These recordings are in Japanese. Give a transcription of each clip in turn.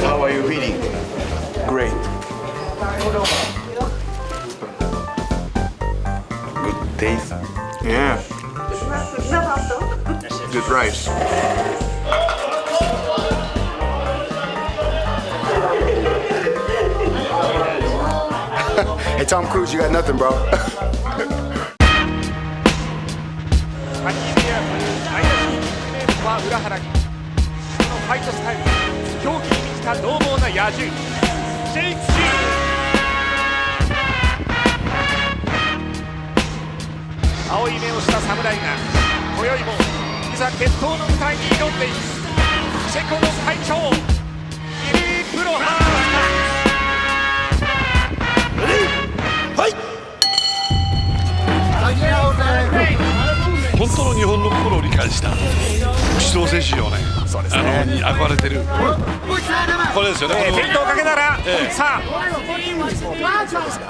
How are you feeling? Great. Good taste. Yeah. Good rice. Hey Tom Cruise, you got nothing, bro. アニメアという愛らしいニックネームは裏腹にそのファイトスタイル狂気に満ちた獰猛な野獣シェイクシー青い目をした侍が今宵もいざ決闘の舞台に挑んでいくチェコの隊長イリー・プロハ本当の日本の心を理解した武道選手よね。そうですね。に憧れてる。これですよね。フェイントをかけなら、さあ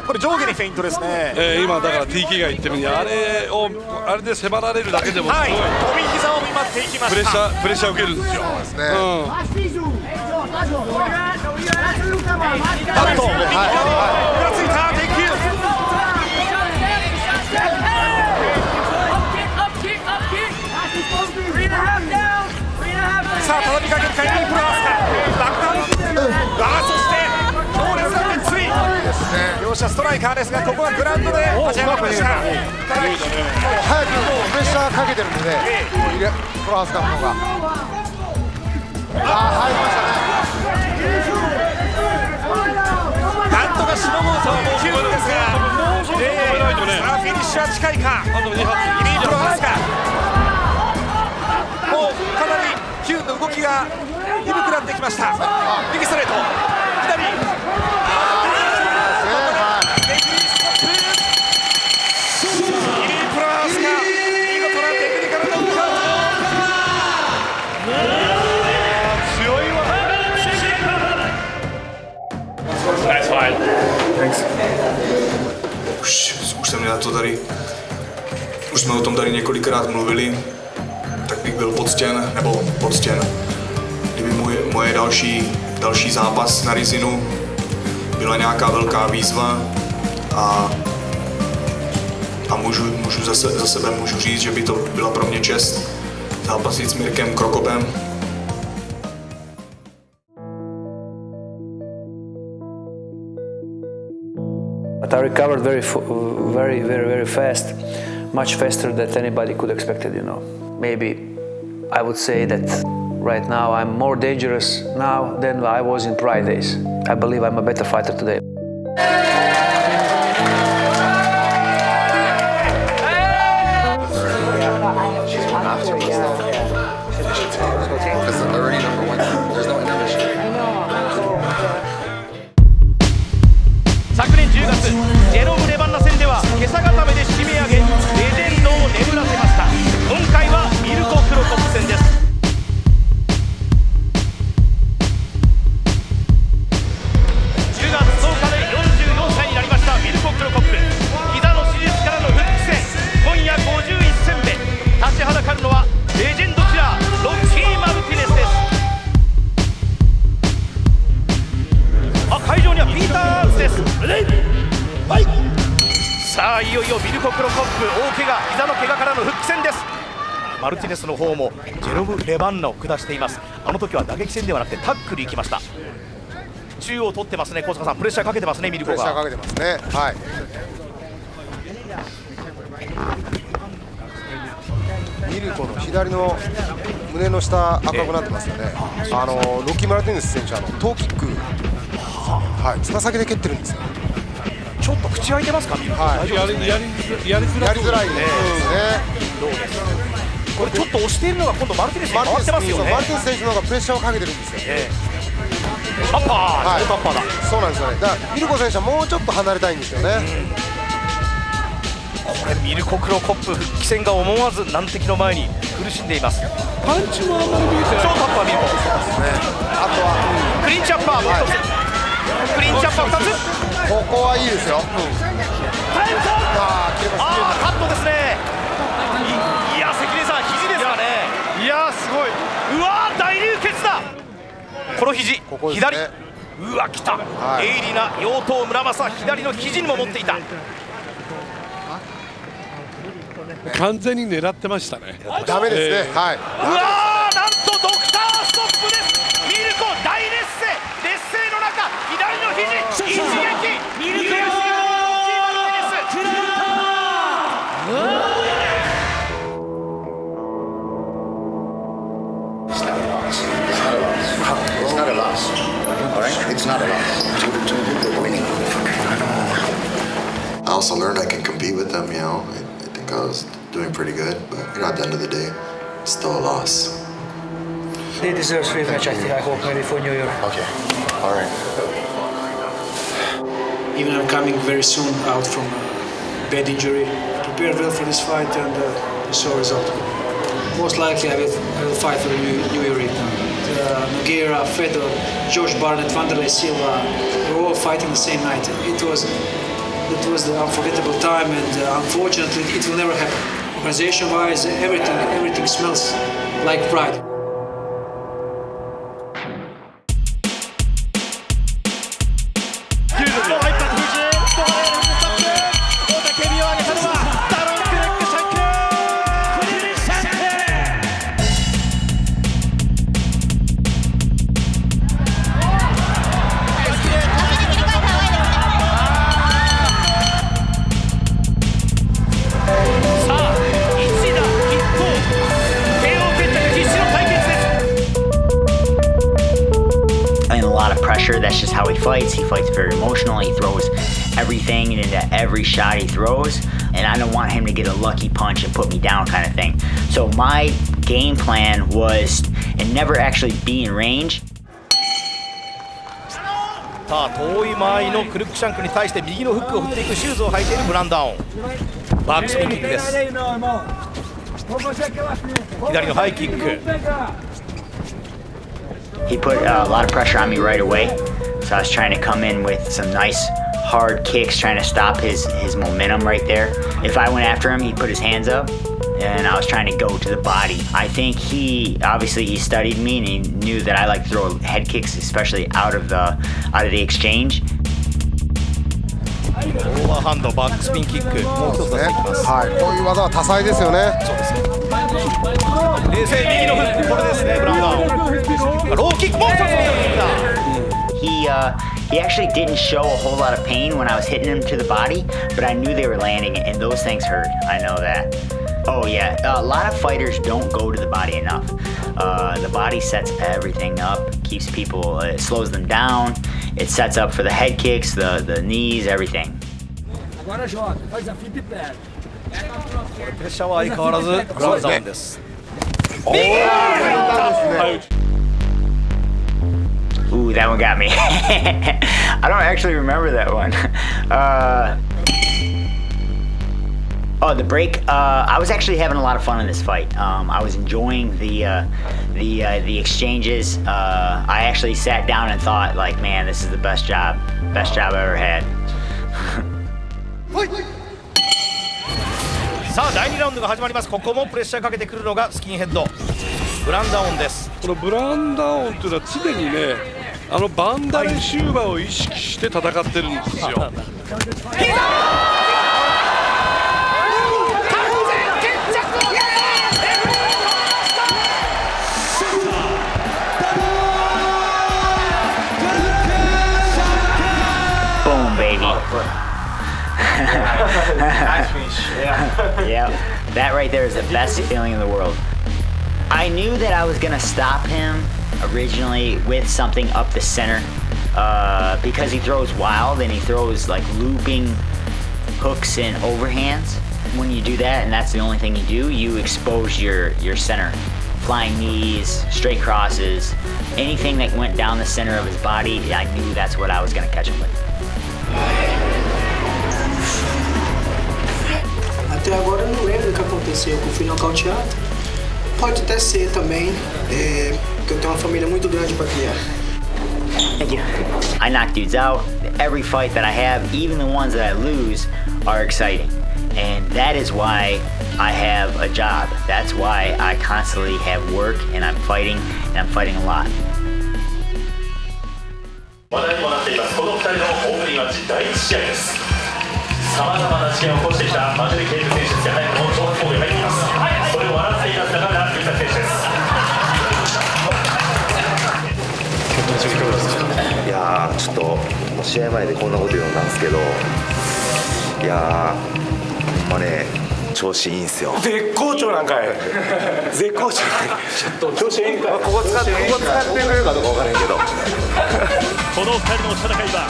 これ上下にフェイントですね。今だから TK が言ってるようにあれで迫られるだけでもすごい、はい、飛び膝を見舞っていきました。プレッシャーを受けるんですよ。そうですね。あと、裏ついた鉄球。さあ畳みかけるかイリー・プロアスカバックダウン、そして強烈な鉄槌、両者ストライカーですがここはグラウンドで立ち上がりました。早くプレッシャーかけてるので、プロハスカの方が入りましたね。なんとかしのごうとは切るんですが、さあフィニッシュは近いか。イリー・プロアスカもうかなりヒューの動きが鈍くなってきました。右ストレート、左レフリーストップ。イリー・プロアスカ見事なテクニカルノックアウト。強いわ。Nice fight. Thanks. Už jsem na to tady, už jsme o tom tady několikrát mluvili, tak bych byl poctěn, kdyby moje další zápas na Rizinu byla nějaká velká výzva a můžu za sebe můžu říct, že by to byla pro mě čest zápasit s Mirkem Krokopem. But I recovered very fast, much faster than anybody could expected, you know. Maybe I would say that right now I'm more dangerous now than I was in Pride days. I believe I'm a better fighter today. This is already number one. There's no intermission. 昨年10月、ジェロム・レバンナ戦では今朝固めで締め上げレジェンドを眠らせました。今回はミルコ・クロコップ戦です。10月10日で44歳になりましたミルコ・クロコップ、膝の手術からの復帰戦、今夜51戦目、立ちはだかるのはレジェンドキラーロッキー・マルティネスです。会場にはピーター・アーンズです。さあいよいよミルコ・クロコップ、大怪我、膝の怪我からの復帰戦です。マルティネスの方もジェロム・レバンナを下しています。あの時は打撃戦ではなくてタックル行きました。中央を取ってますね。小塚さん、プレッシャーかけてますね、ミルコが。プレッシャーかけてますね。はい。ミルコの左の胸の下赤くなってますよね。ロッキー・マルティネス選手トーキック、はい、つま先で蹴ってるんですよ。ちょっと口開いてますか、ミルコ。やりづらいね。どうですか。これちょっと押しているのが今度マルティネスに回ってますよね。マルティネス選手の方がプレッシャーをかけてるんですよ。タッパー、はい、タッパーだ。そうなんですよね。だからミルコ選手はもうちょっと離れたいんですよね。これミルコ・クロコップ復帰戦が思わず難敵の前に苦しんでいます。パンチもあんまり見えてない。超タッパーミルコ。あとはクリンチャッパーもう一つ。クリンチャッパー2つ。ここはいいですよ。カットですね。いや関根さん、肘ですかね。いやすごい。うわー、大流血だ。この肘、ここですね左、うわ、来た、はい鋭利な妖刀村正、左の肘にも持っていた。完全に狙ってましたね。ダメですね、はい。うわー、なんとドクターストップです。ミルコ大劣勢、劣勢の中、左の肘、一撃、ミルコ、大きいマルティネス。It's not a loss. All right? It's not a loss. We're winning. I also learned I can compete with them, you know. I think I was doing pretty good, but at the end of the day, it's still a loss. They deserve rematch, I hope, maybe for New Year. Okay. All right. Even I'm coming very soon out from a bad injury. Prepared well for this fight and you saw result. Most likely I will fight for New Year. Nogueira, Fedor, Josh Barnett, Wanderlei Silva, we're all fighting the same night. It was the unforgettable time, and unfortunately it will never happen. Organization-wise, everything smells like pride. And a lot of pressure. That's just how he fights. He fights very emotional. He throws everything into every shot he throws. And I don't want him to get a lucky punch and put me down kind of thing. So my game plan was and never actually be in range. さあ、遠い間合いのクルックシャンクに対して右のフックを振っていくシューズを履いているブランダーオン。バックスピンキックです。左のハイキック。He put a lot of pressure on me right away. So I was trying to come in with some nice hard kicks, trying to stop his momentum right there. If I went after him, he put his hands up, and I was trying to go to the body. I think he studied me and he knew that I like to throw head kicks, especially out of the exchange. オーバーハンド、バックスピンキック、もう一つ出していきます。はい、こういう技は多彩ですよね。そうですね。冷静、右のフック、これですね、ブランダーオン。ローキック、もう一つのキックだ。He actually didn't show a whole lot of pain when I was hitting him to the body, but I knew they were landing and those things hurt. I know that. Oh yeah, a lot of fighters don't go to the body enough. The body sets everything up, keeps people, it slows them down. It sets up for the head kicks, the knees, everything. プレッシャーは相変わらずブランダーオンです。Ooh, that one got me. I don't actually remember that one. Oh, the break. I was actually having a lot of fun in this fight. I was enjoying the exchanges. I actually sat down and thought, like, man, this is the best job I've ever had. さあ、第2ラウンドが始まります。ここもプレッシャーかけてくるのがスキンヘッドブランダーオンです。このブランダーオンというのは常にね、バンダレシューバーを意識して戦ってるんですよ。Boom, baby. Yeah, that right there is the best feeling in the world. I knew that I was gonna stop him originally with something up the center because he throws wild and he throws like looping hooks and overhands. When you do that, and that's the only thing you do, you expose your center. Flying knees, straight crosses, anything that went down the center of his body, I knew that's what I was gonna catch him with. Até agora eu não lembro o que aconteceu, que eu fui nocauteado. Pode até ser também, porque eu tenho uma família muito grande para criar. Thank you. I knock dudes out. Every fight that I have, even the ones that I lose, are exciting. And that is why I have a job. That's why I constantly have work and I'm fighting a lot. 話題にもなっていますこの2人のオープニングマッチ第1試合です。さまざまな事件を起こしてきたマジョリケーブ選手ですが、早くも挑発行為が入っています。それを笑っています中村優作選手です。いやーちょっともう試合前でこんなこと言うのなんですけど、いやーほんまね調子いいんすよ。絶好調なんかい。絶好調。調子いいんかい。ここ使ってくれるかどうか分からへんけど。この2人の戦いは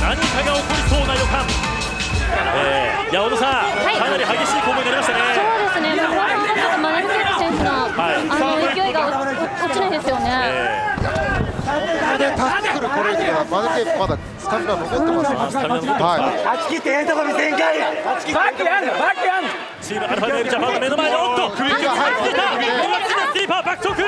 何かが起こりそうな予感。いや小野さん、かなり激しい攻防になりましたね。そうですね。これはマルティネス選手の勢いが落ちないですよね。ここでタックルこれってマルティネスまだスタミナ残ってますよ。あっち切ってええとこ見せんかい。バックやんのバックやんの。チームアルファネイルジャパンの目の前でおっと首が入っていた。スリーパーバックトーク。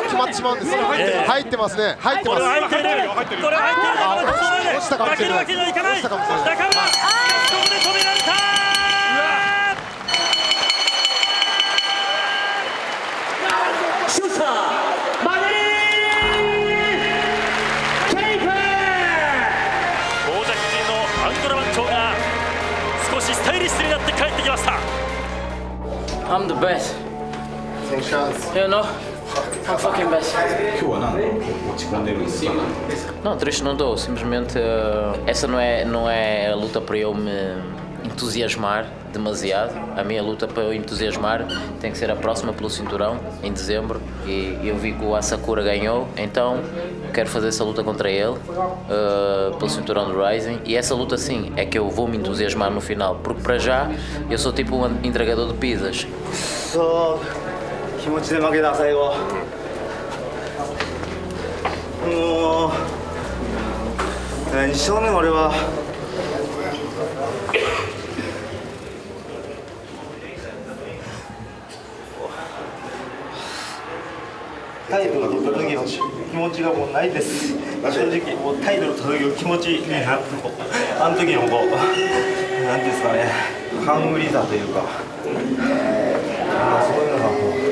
決まってしまうんですよ。入ってますね。入ってます。これは入っている。これは入っている。落ちたかもしれない。負けるわけにはいかない。中村、ここで止められた。シューターマネーケイパー。王者夫人のアンゴラ番長が少しスタイリッシュになって帰ってきました。I'm the best. You know, I'm fucking best. Não, triste não estou. Simplesmente essa não é a luta para eu me entusiasmar demasiado. A minha luta para eu entusiasmar tem que ser a próxima pelo cinturão, em dezembro. E eu vi que o Asakura ganhou, então quero fazer essa luta contra ele, pelo cinturão do Rising. E essa luta sim, é que eu vou me entusiasmar no final, porque para já eu sou tipo um entregador de pizzas. 気持ちで負けた最後。もう何しとんねん俺は。タイトル取った時の気持ちがもうないです。正直もうタイトル取る時気持ちになると、あの時のこうなんていうんですかね、ハングリーさというか、そういうのがもう。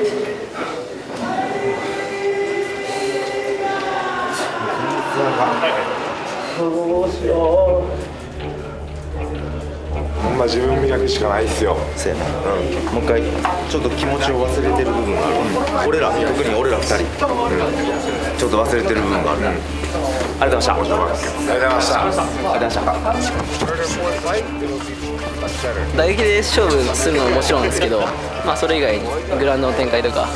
どうしよう。自分磨くしかないっすよ。せやな、もう一回ちょっと気持ちを忘れてる部分がある。俺ら特に俺ら2人、ちょっと忘れてる部分がある。ありがとうございました。ありがとうございました。ありがとうございました。打撃で勝負するのはもちろんですけど、まあそれ以外にグラウンドの展開とか、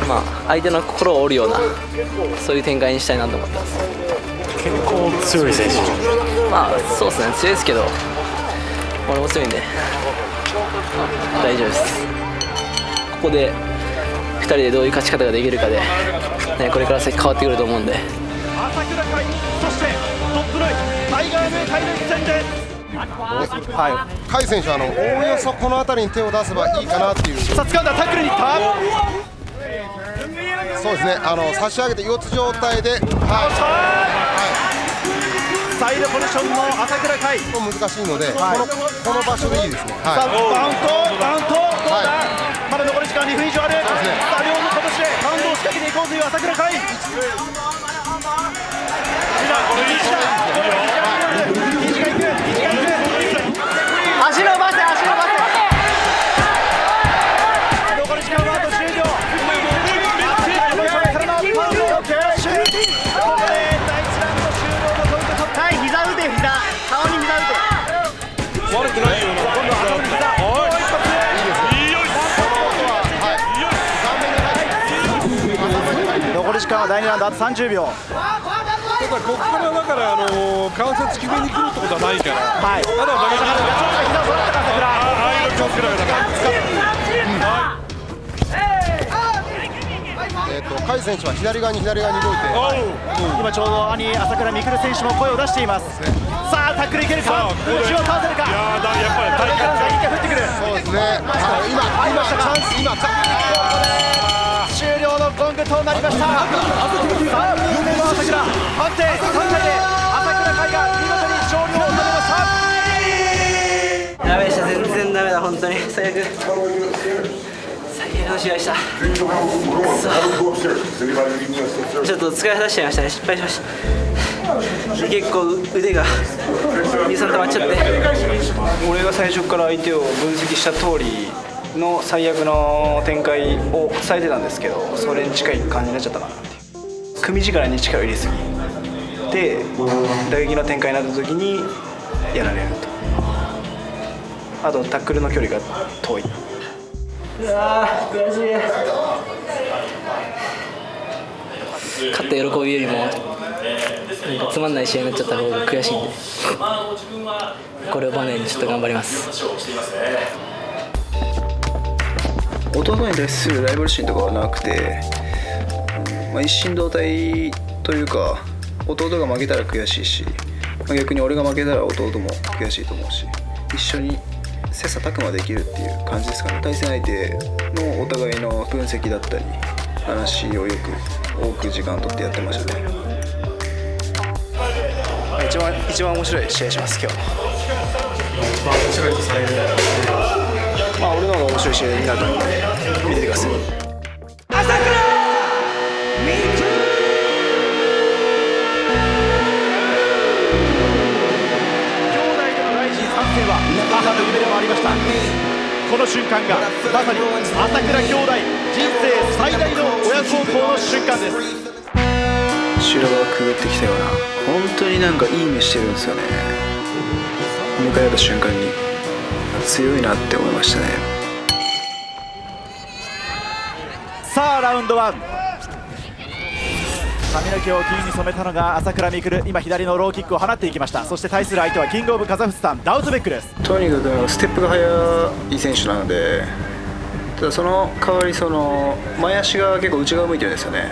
まあ相手の心を折るようなそういう展開にしたいなと思ってます。結構強い選手。まあそうですね、強いですけど。俺も強いんで大丈夫です。ここで2人でどういう勝ち方ができるかで、ね、これから先変わってくると思うんで。朝倉海、そしてトップラインタイガーメイ対決戦です。はい、甲斐選手はおおよそこの辺りに手を出せばいいかなっていう。さあ掴んだ、タックルに行った。そうですね、差し上げて四つ状態で、サイドポジションの朝倉海難しいので、この場所でいいですね。さあバウントどうだ、まだ残り時間2分以上ある。さあ両の拳でバウンドを仕掛けていこうという朝倉海。足伸ばせ足伸ばせ。残り時間はあと10秒。悪くないよ。残り時間は第2ラウンドあと30秒。ただここからだから関節決めに来るってことはないから。はい。ただ打撃甲斐選手は左側に動いて、今ちょうど朝倉未来選手も声を出しています。さあタックルいけるか、内を倒せるか。やっぱり体幹が一回降ってくる。そうですね、今チャンス、今終了のゴングとなりました。さあ朝倉判定3回で朝倉海が見事に勝利を収めました。やべえし、全然ダメだ、本当に最悪。最の試合した。ちょっと疲れさせちゃいましたね。失敗しました。結構腕が2、3溜まっちゃって。俺が最初から相手を分析した通りの最悪の展開を伝えてたんですけど、それに近い感じになっちゃったかなっていう。組力に力を入れすぎで打撃の展開になった時にやられると。あとタックルの距離が遠い。うわー悔しい。勝った喜びよりもなんかつまんない試合になっちゃった方が悔しいんで、これをバネにちょっと頑張ります。弟に対するライバル心とかはなくて、一心同体というか、弟が負けたら悔しいし、逆に俺が負けたら弟も悔しいと思うし、一緒に切磋琢磨できるっていう感じですかね。対戦相手のお互いの分析だったり話をよく多く時間を取ってやってましたね。一番面白い試合します今日。俺の方が面白い試合になると思うので見ててください。朝倉未来。母の夢でもありました。この瞬間がまさに朝倉兄弟人生最大の親孝行の瞬間です。修羅場をくぐってきたような、本当になんかいい目してるんですよね。迎えた瞬間に強いなって思いましたね。さあラウンド1、髪の毛を金に染めたのが朝倉未来。今左のローキックを放っていきました。そして対する相手はキングオブカザフスタンダウトベックです。とにかくステップが速い選手なので、ただその代わり前足が結構内側向いてるんですよね。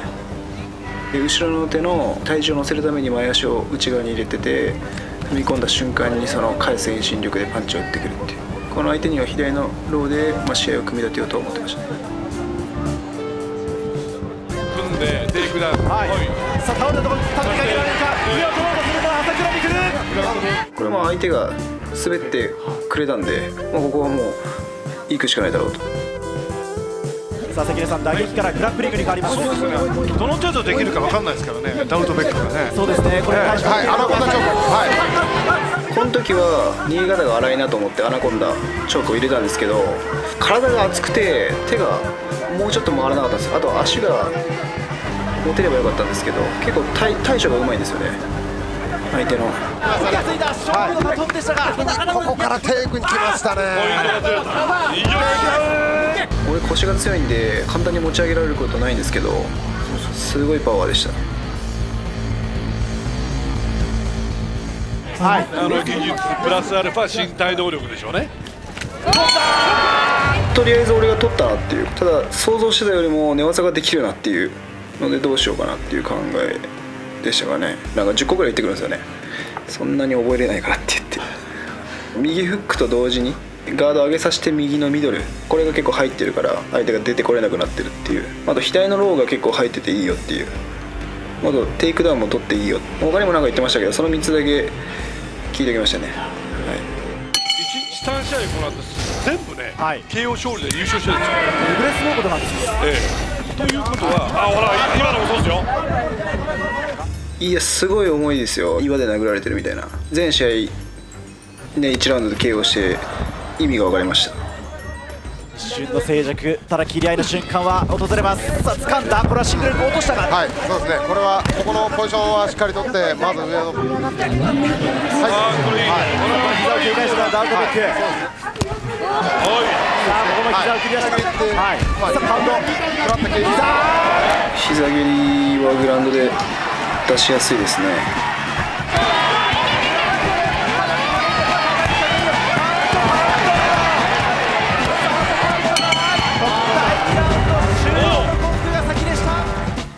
で後ろの手の体重を乗せるために前足を内側に入れてて、踏み込んだ瞬間に返す遠心力でパンチを打ってくるっていう、この相手には左のローで試合を組み立てようと思ってましたね。テイクダウン、はい、さあ倒れたところに立てかけられるか。上を取ろうとするのは朝倉未来。これも相手が滑ってくれたんで、ここはもう行くしかないだろうと。さあ関根さん、打撃からグラップリングに変わります。どの程度できるか分かんないですからね、ダウトベックがね。そうですね、これはい、アナコンダチョーク、はい、この時は逃げ方が荒いなと思ってアナコンダチョークを入れたんですけど、体が熱くて手がもうちょっと回らなかったんですよ。あと足が持てればよかったんですけど、結構対処がうまいんですよね、相手の。ここからテイクに来ましたね。俺腰が強いんで簡単に持ち上げられることないんですけど、すごいパワーでした。はい、技術プラスアルファ身体能力でしょうね。とりあえず俺が取ったなっていう、ただ想像してたよりも寝技ができるなっていうので、どうしようかなっていう考えでしたかね。なんか10個ぐらい言ってくるんですよね。そんなに覚えれないからって言って、右フックと同時にガード上げさせて右のミドル、これが結構入ってるから相手が出てこれなくなってるっていう、あと左のローが結構入ってていいよっていう、あとテイクダウンも取っていいよ、他にもなんか言ってましたけど、その3つだけ聞いておきましたね。はい、1日3試合行って全部ね、KO 勝利で優勝してるんですよ。グレスモードなんですよ。ということは、ほら今のもそうですよ。いや、すごい重いですよ。岩で殴られてるみたいな。全試合ね、1ラウンドで KO して意味が分かりました。一瞬の静寂、ただ切り合いの瞬間は訪れます。さあ掴んだ、これはシングル落としたが、はい、そうですね、これはここのポジションはしっかり取って、まず上の、はい、これいい、膝を切り返したダウトベック。さあここも膝を切り出して、さあパウンド、膝蹴りはグラウンドで出しやすいですね。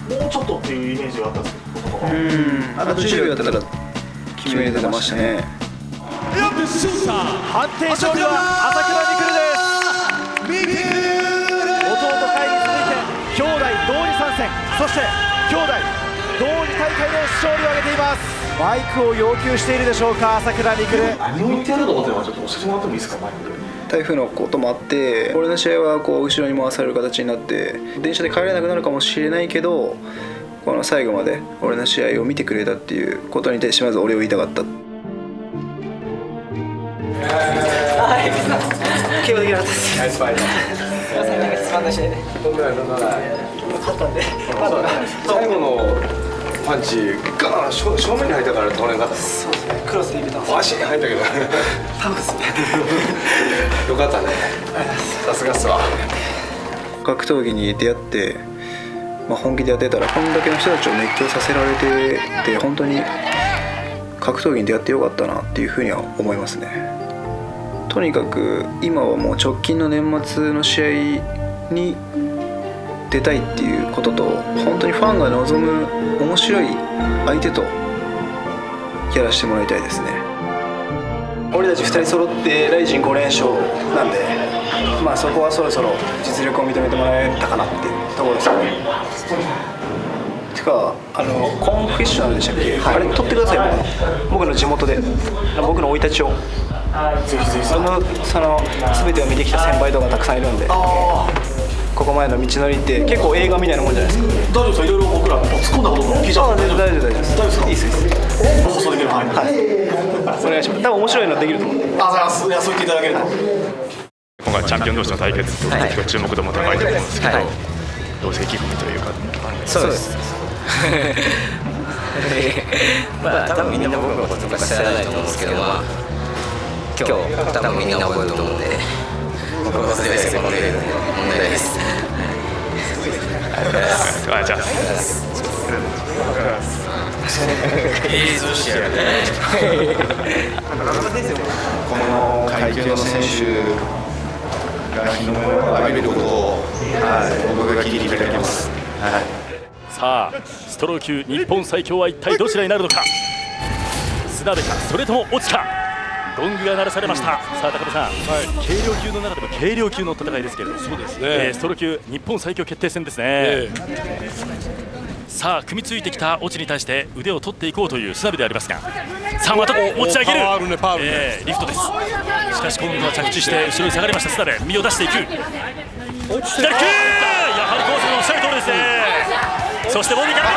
もうちょっとっていうイメージがあったんですけど、あと10秒やったら決めれてましたね。判定勝利は朝倉未来です。弟会に続いて兄弟同時参戦、そして兄弟同時大会で勝利を挙げています。マイクを要求しているでしょうか、朝倉未来。何を言ってやると思ってるのかちょっと教えてもらってもいいですか、マイク。台風のこともあって俺の試合はこう後ろに回される形になって電車で帰れなくなるかもしれないけどこの最後まで俺の試合を見てくれたっていうことに対してまず俺を言いたかった。気をできなかったです。ナイスファイト。すいません、なんかつまんだ試合で。勝ったんで。最後のパンチガーン正面に入ったから取れなかった。そうですね。クロスで入れたんです。足に入ったけど。多分ですね。よかったね。さすがっすわ。格闘技に出会って、本気でやってたらこんだけの人たちを熱狂させられてて本当に格闘技に出会ってよかったなっていうふうには思いますね。とにかく今はもう直近の年末の試合に出たいっていうことと本当にファンが望む面白い相手とやらせてもらいたいですね。俺たち2人揃ってライジン5連勝なんでそこはそろそろ実力を認めてもらえたかなってところですよね。てかコンフェッショナルでしたっけ、あれ撮ってくださいよ、僕の地元で僕の生い立ちをぜひぜひその全てを見てきた先輩とかたくさんいるんでここまでの道のりって結構映画みたいなもんじゃないですか。大丈夫ですか、いろいろ僕ら突っ込んだことも聞いちゃって。大丈夫です。大丈夫ですか。いいです放送できる範囲で。はい、お願いします。多分面白いのできると思う。そう言っていただけると。今回チャンピオン同士の対決と結構注目度も高いと思うんですけど、どうせ意気込みというか。そうです。多分みんな僕のこととか知らないと思うんですけど、今日多分みんな覚えると思うんで、僕は全てこのレベルで問題です。じゃあ。この階級の選手が日の目を浴びることを僕が聞いていただきます。さあストロー級日本最強は一体どちらになるのか。須鍋かそれとも越智か。ゴングが鳴らされました。さあ高部さん、軽量級の中でも軽量級の戦いですけれども、そうですね、ストロー級日本最強決定戦ですね。さあ組みついてきた越智に対して腕を取っていこうという須鍋でありますが、さあまた持ち上げるリフトです。しかし今度は着地して後ろに下がりました須鍋、身を出していく左キュー、やはりコースのおっしゃる通りですね。そしてボディから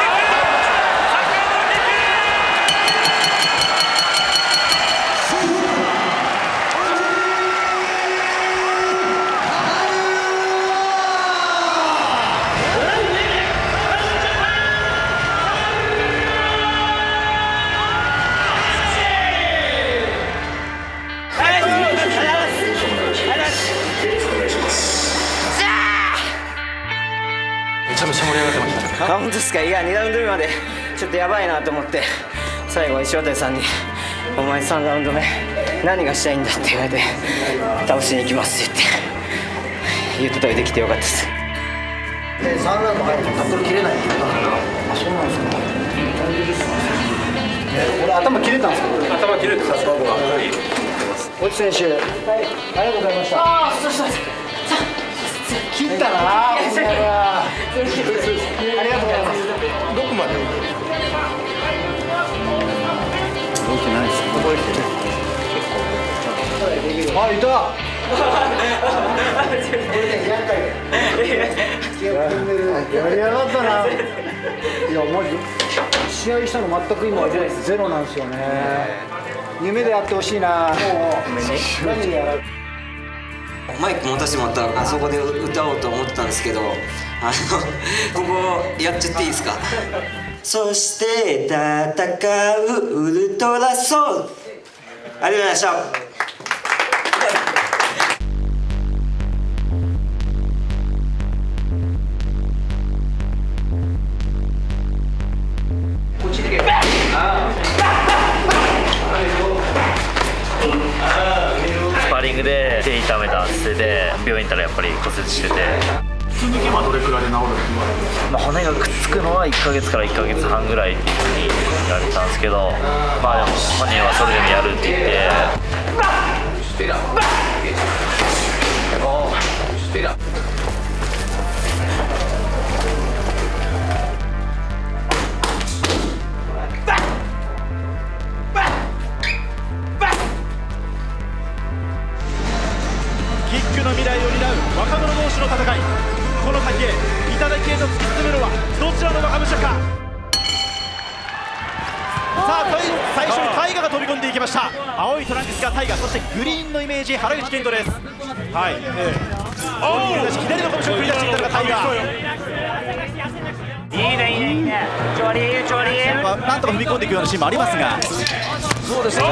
本当ですか。いや2ラウンド目までちょっとやばいなと思って最後石渡さんに「お前3ラウンド目何がしたいんだ」って言われて「倒しに行きます」って言ってたりできてよかったです。3ラウンド入るとタックル切れないって言ったんだけど、そうなんですか。俺頭切れたんですけど、頭切れてさすが僕は越智選手、ありがとうございました。切ったなありがとうございます。どこまで動いてないですよ。動いてる。あ、いた。やりやがったな。いや、マジ試合したの全く今ゼロなんですよね。夢でやってほしいな。何やる。マイク持たせてもらったらあそこで歌おうと思ってたんですけど、ここやっちゃっていいですか。そして戦うウルトラソウル、ありがとうございました。スパーリングで手痛めたっつってて病院行ったらやっぱり骨折してて、普通に今どれくらいで治るの？骨がくっつくのは1ヶ月から1ヶ月半ぐらいっていうふうに言われてたんですけど、まあでも本人はそれでもやるって言って戦い、この先へ頂へと突き進むのはどちらの若武者か。さあ最初にタイガが飛び込んでいきました。青いトランクスがタイガ、そしてグリーンのイメージ原口健人です。はい、左の拳を繰り出していったのがタイガ。いいねいいねいいね、調理なんとか踏み込んでいくようなシーンもありますが、そうですね。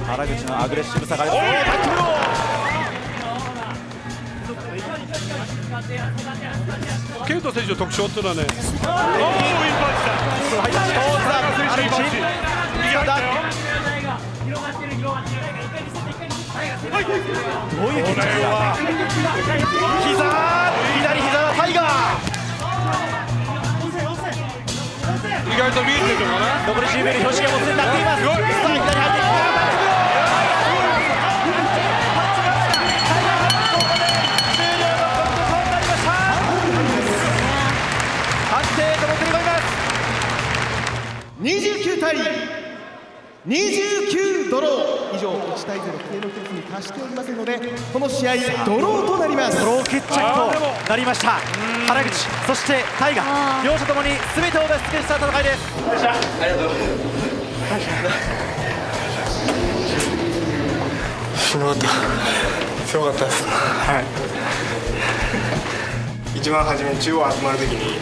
原口のアグレッシブさが、タックルをケイト選手の特徴っていうのはね、どういう決着だ。左膝はタイガー。意外と見えてるのかな。残り10秒で表紙がもつれになっています。さあ左入ってき29対29ドロー、以上1対0、規定の決に達しておりませんので、この試合ドローとなります。ドロー決着となりました。原口、そしてタイガ、両者ともに全てを出し尽くした戦いです。ありがとうございます。しんどかった、強かったです。はい。一番初めに中央集まるときに、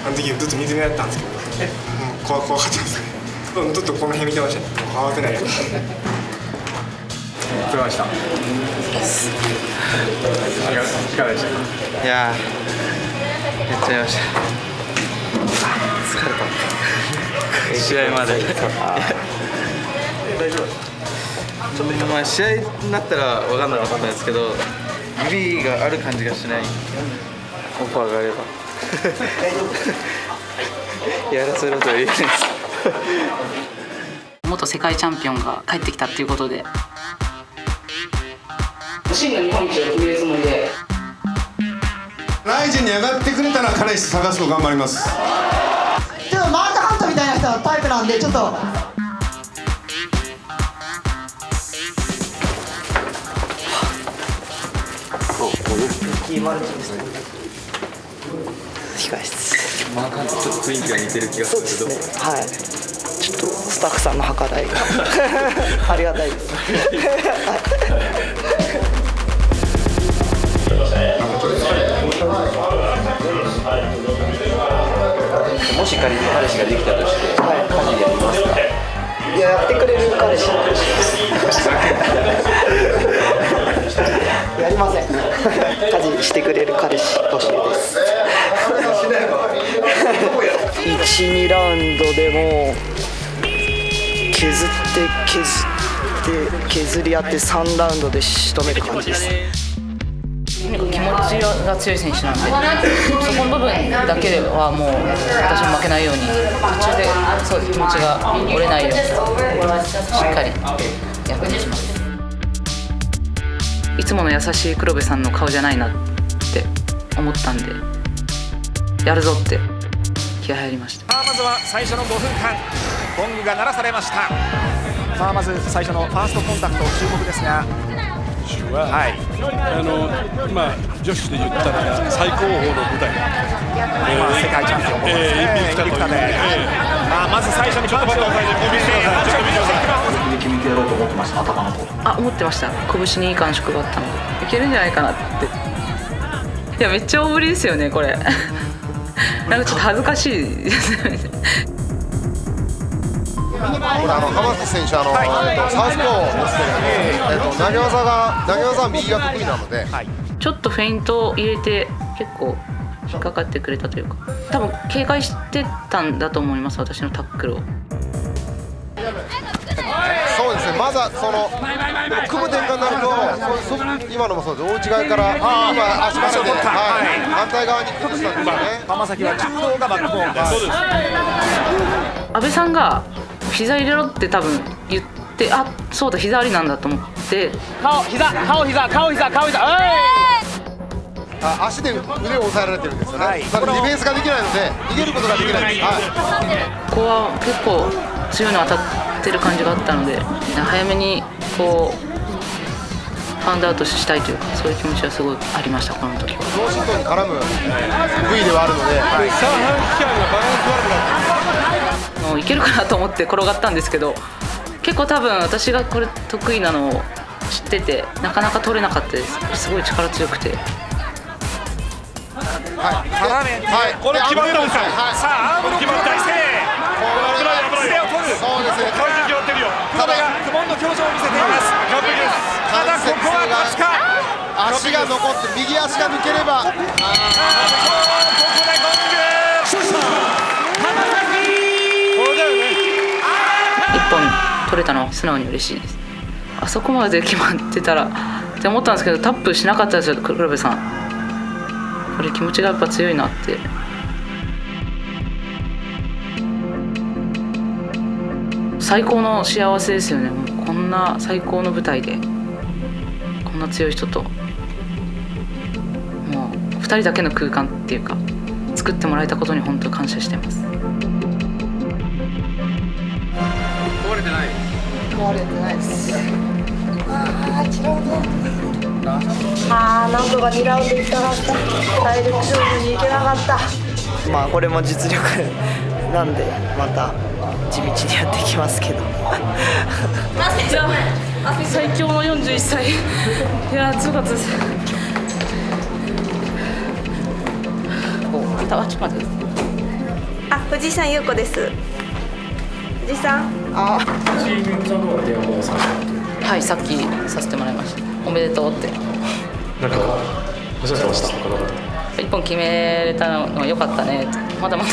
あの時ずっと水辺だったんですけど、怖かったですね。ずっとこの辺見てましたね。慌てないように。釣れました。いかがでした？いややっちゃいました。疲れた。試合まで。大丈夫。まあ試合になったら分かんなかったんですけど、指がある感じがしない。オファーがあれば。やらせろとは言えないです。元世界チャンピオンが帰ってきたっていうことで、真の日本一を決めるつもりで、ライジンに上がってくれたら彼氏探すの頑張ります。ちょっとマークハントみたいな人のタイプなんで、ちょっと控室。マーカーとちょっと雰囲気が似てる気がするけど、はい、ちょっとスタッフさんの計らいがありがたいです。もし仮に彼氏ができたとして、家事やりますか？いや、やってくれる彼氏やりません。家事してくれる彼氏募集です。1、2ラウンドでも削り合って3ラウンドで仕留める感じです。気持ちが強い選手なんで、そこの部分だけではもう私も負けないように、途中でそう気持ちが折れないようにしっかりやっていきます。いつもの優しい黒部さんの顔じゃないなって思ったんで、やるぞって気合入りました。まずは最初の5分間、ゴングが鳴らされました。まず最初のファーストコンタクト注目ですが、はい、今女子で言ったら最高峰の舞台、世界チャンピオンもですね、まず最初にちょっとバットを決めてやろうと思ってました、頭の方。思ってました。拳にいい感触があったのでいけるんじゃないかなって。いや、めっちゃ大振りですよねこれ。なんかちょっと恥ずかしいですよね。これ浜口選手サウスポーですけど、投げ技は右が得意なので、ちょっとフェイントを入れて結構引っかかってくれたというか、多分警戒してたんだと思います、私のタックルを。そうですね、まずは組む展開になると、今のもそうです、大内側から今足場で反対側に崩したんですよね。浜崎は中央がバックボーンです。安倍さんが膝入れろって多分言って、あ、そうだ膝ありなんだと思って、顔膝、足で腕を押さえられてるんですよね、だからディフェンスができないので逃げることができないです。ここは結構強いの当たってる感じがあったので、早めにこうファウンドアウトしたいというか、そういう気持ちはすごいありました、この時は。脳震盪に絡む部位ではあるので、もういけるかなと思って転がったんですけど、結構多分私がこれ得意なのを知ってて、なかなか取れなかったです。すごい力強くて。はい、これ決まったんですよ。さあ、アームロックの体勢。姿勢を取る。そうですね。完璧決まってるよ。福留が苦悶の表情を見せています。完璧です。ただここは勝ちか。足が残って右足が抜ければ。ここでゴング。これだよね。一本取れたのは素直に嬉しいです。あそこまで決まってたらって思ったんですけど、タップしなかったですよ、黒部さん。これ気持ちがやっぱ強いなって。最高の幸せですよね。もうこんな最高の舞台でこんな強い人と、もう2人だけの空間っていうか作ってもらえたことに本当に感謝してます。壊れてない。壊れてないです。なんとか2ラウンドいったかった。体力勝負にいけなかった。まあこれも実力なんで、また地道にやっていきますけど。最強の41歳。いや強かったです。藤井さん優子です。藤井さん。はい、さっきさせてもらいました。おめでとうって。なんかおっしゃってました。一本決めれたのが良かったねって。まだまだ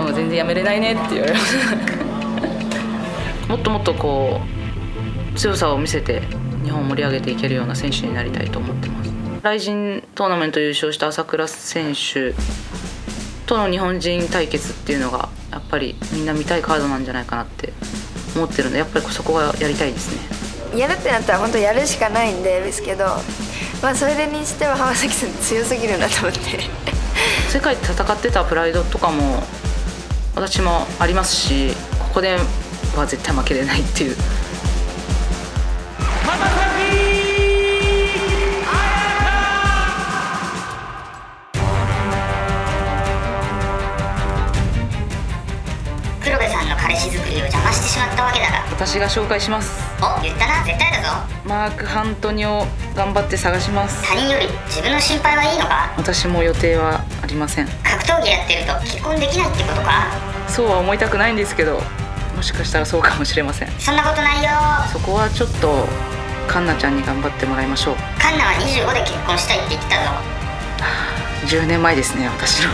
もう全然やめれないねって言われました。もっともっとこう強さを見せて日本を盛り上げていけるような選手になりたいと思ってます。RIZINトーナメント優勝した朝倉選手との日本人対決っていうのがやっぱりみんな見たいカードなんじゃないかなって思ってるんで、やっぱりそこはやりたいですね。やるってなったら本当やるしかないんですけど、まあそれにしては浜崎さん強すぎるなと思って。世界で戦ってたプライドとかも私もありますし、ここでは絶対負けれないっていう。黒部さんの彼氏作りを邪魔してしまったわけだが、私が紹介します。お、言ったな、絶対だぞ。マーク・ハントニオ頑張って探します。他人より自分の心配はいいのか。私も予定はありません。格闘技やってると結婚できないってことか。そうは思いたくないんですけど、もしかしたらそうかもしれません。そんなことないよ。そこはちょっとカンナちゃんに頑張ってもらいましょう。カンナは25で結婚したいって言ってたぞ。10年前ですね、私の。